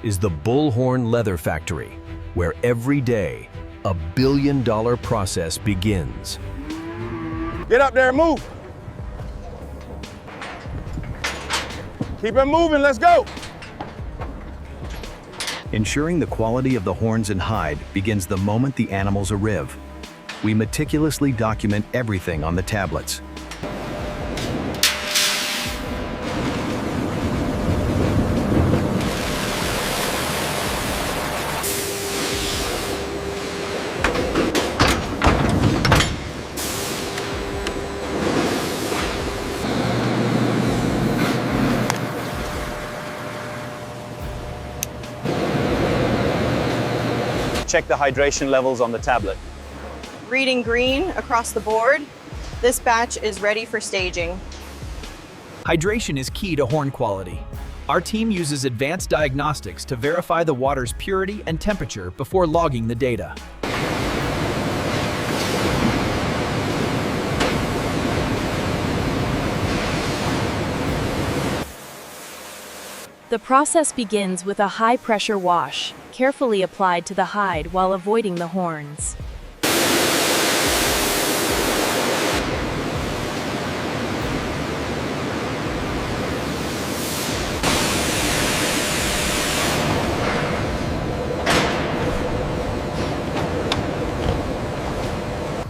is the Bullhorn Leather Factory, where every day, a billion-dollar process begins. Get up there and move. Keep it moving, let's go. Ensuring the quality of the horns and hide begins the moment the animals arrive. We meticulously document everything on the tablets. Check the hydration levels on the tablet. Reading green across the board, this batch is ready for staging. Hydration is key to horn quality. Our team uses advanced diagnostics to verify the water's purity and temperature before logging the data. The process begins with a high-pressure wash, carefully applied to the hide while avoiding the horns.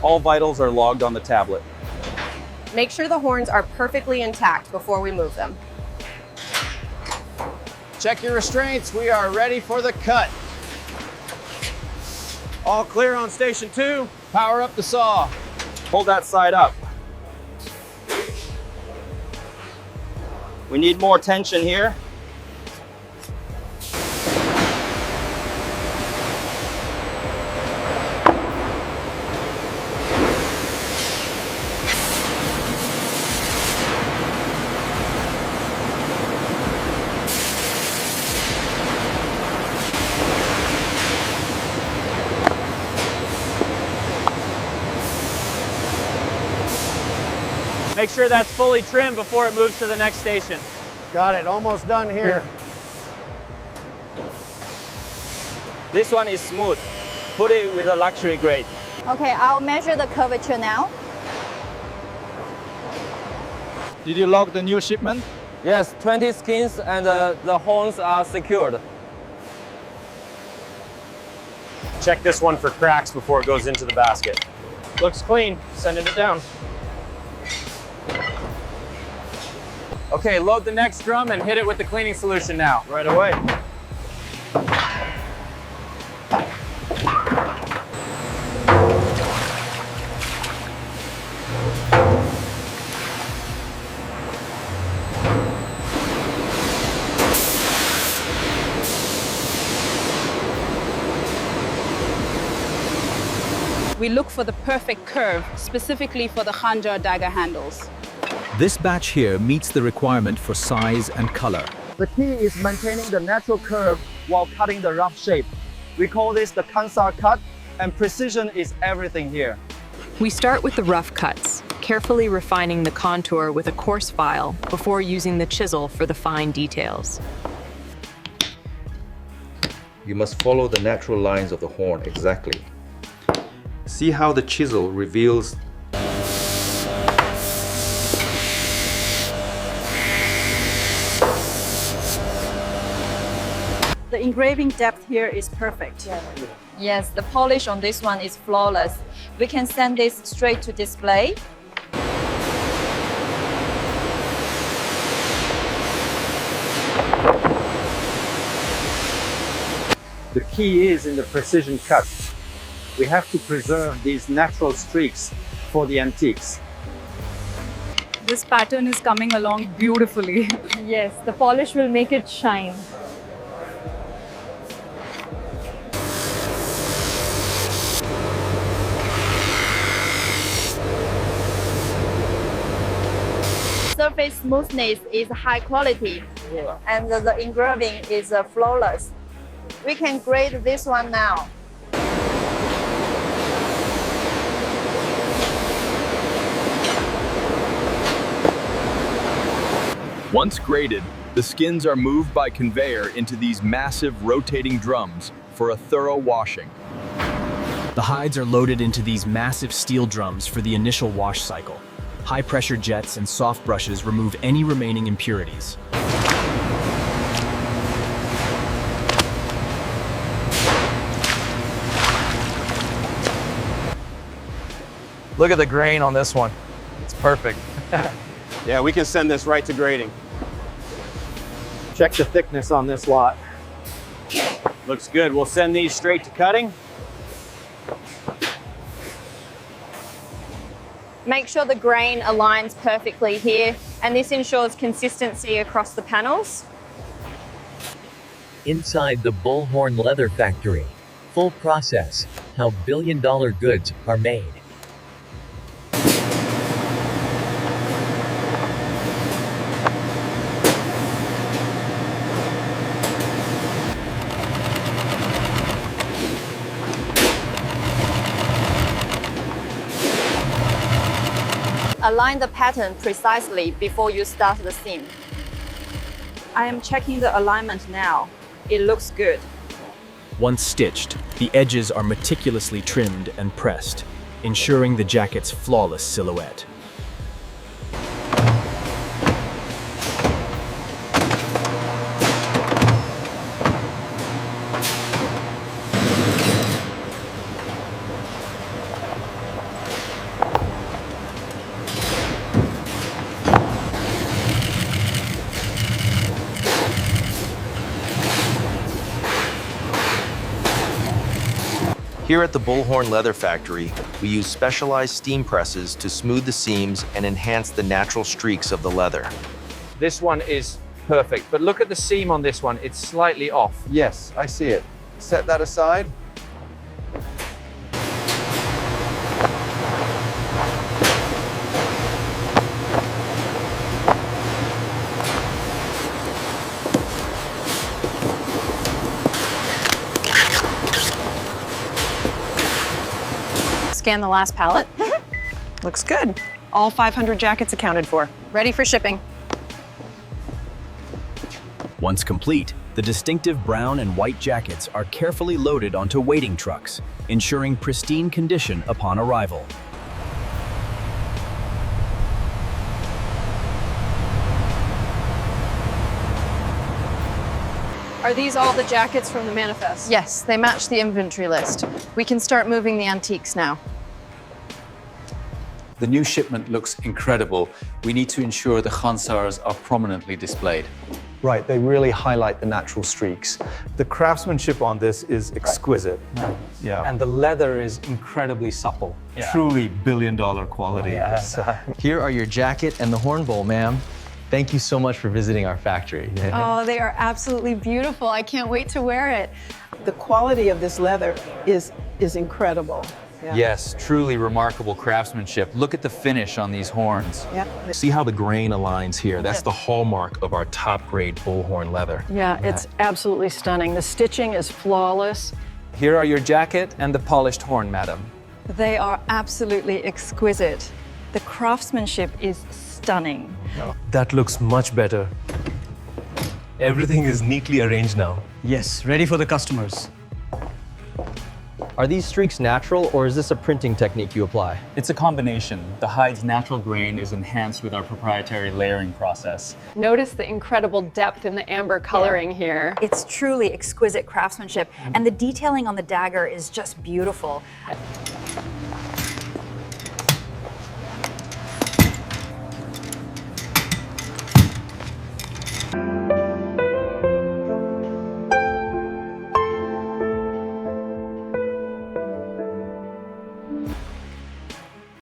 All vitals are logged on the tablet. Make sure the horns are perfectly intact before we move them. Check your restraints, we are ready for the cut. All clear on station 2, power up the saw. Hold that side up. We need more tension here. Make sure that's fully trimmed before it moves to the next station. Got it, almost done here. This one is smooth. Put it with a luxury grade. Okay, I'll measure the curvature now. Did you log the new shipment? Yes, 20 skins and the horns are secured. Check this one for cracks before it goes into the basket. Looks clean, sending it down. Okay, load the next drum and hit it with the cleaning solution now. Right away. We look for the perfect curve, specifically for the khanjar dagger handles. This batch here meets the requirement for size and color. The key is maintaining the natural curve while cutting the rough shape. We call this the Kansar cut, and precision is everything here. We start with the rough cuts, carefully refining the contour with a coarse file before using the chisel for the fine details. You must follow the natural lines of the horn exactly. See how the chisel reveals The engraving depth here is perfect. Yes, the polish on this one is flawless. We can send this straight to display. The key is in the precision cuts. We have to preserve these natural streaks for the antiques. This pattern is coming along beautifully. Yes, the polish will make it shine. Surface smoothness is high quality, and the engraving is flawless. We can grade this one now. Once graded, The skins are moved by conveyor into these massive rotating drums for a thorough washing. The hides are loaded into these massive steel drums for the initial wash cycle. High-pressure jets and soft brushes remove any remaining impurities. Look at the grain on this one. It's perfect. Yeah, we can send this right to grading. Check the thickness on this lot. Looks good. We'll send these straight to cutting. Make sure the grain aligns perfectly here, and this ensures consistency across the panels. Inside the Bullhorn Leather Factory. Full process. How billion-dollar goods are made. Align the pattern precisely before you start the seam. I am checking the alignment now. It looks good. Once stitched, the edges are meticulously trimmed and pressed, ensuring the jacket's flawless silhouette. Here at the Bullhorn Leather Factory, we use specialized steam presses to smooth the seams and enhance the natural streaks of the leather. This one is perfect, but look at the seam on this one. It's slightly off. Yes, I see it. Set that aside. Scan the last pallet. Looks good. All 500 jackets accounted for. Ready for shipping. Once complete, the distinctive brown and white jackets are carefully loaded onto waiting trucks, ensuring pristine condition upon arrival. Are these all the jackets from the manifest? Yes, they match the inventory list. We can start moving the antiques now. The new shipment looks incredible. We need to ensure the Khansars are prominently displayed. Right, they really highlight the natural streaks. The craftsmanship on this is exquisite. Right. Yeah. And the leather is incredibly supple. Truly billion-dollar quality. Here are your jacket and the horn bowl, ma'am. Thank you so much for visiting our factory. Oh, they are absolutely beautiful. I can't wait to wear it. The quality of this leather is incredible. Yeah. Yes, truly remarkable craftsmanship. Look at the finish on these horns. Yeah. See how the grain aligns here? That's the hallmark of our top-grade bullhorn leather. Yeah, it's absolutely stunning. The stitching is flawless. Here are your jacket and the polished horn, madam. They are absolutely exquisite. The craftsmanship is stunning. That looks much better. Everything is neatly arranged now. Yes, ready for the customers. Are these streaks natural, or is this a printing technique you apply? It's a combination. The hide's natural grain is enhanced with our proprietary layering process. Notice the incredible depth in the amber coloring here. It's truly exquisite craftsmanship, and the detailing on the dagger is just beautiful.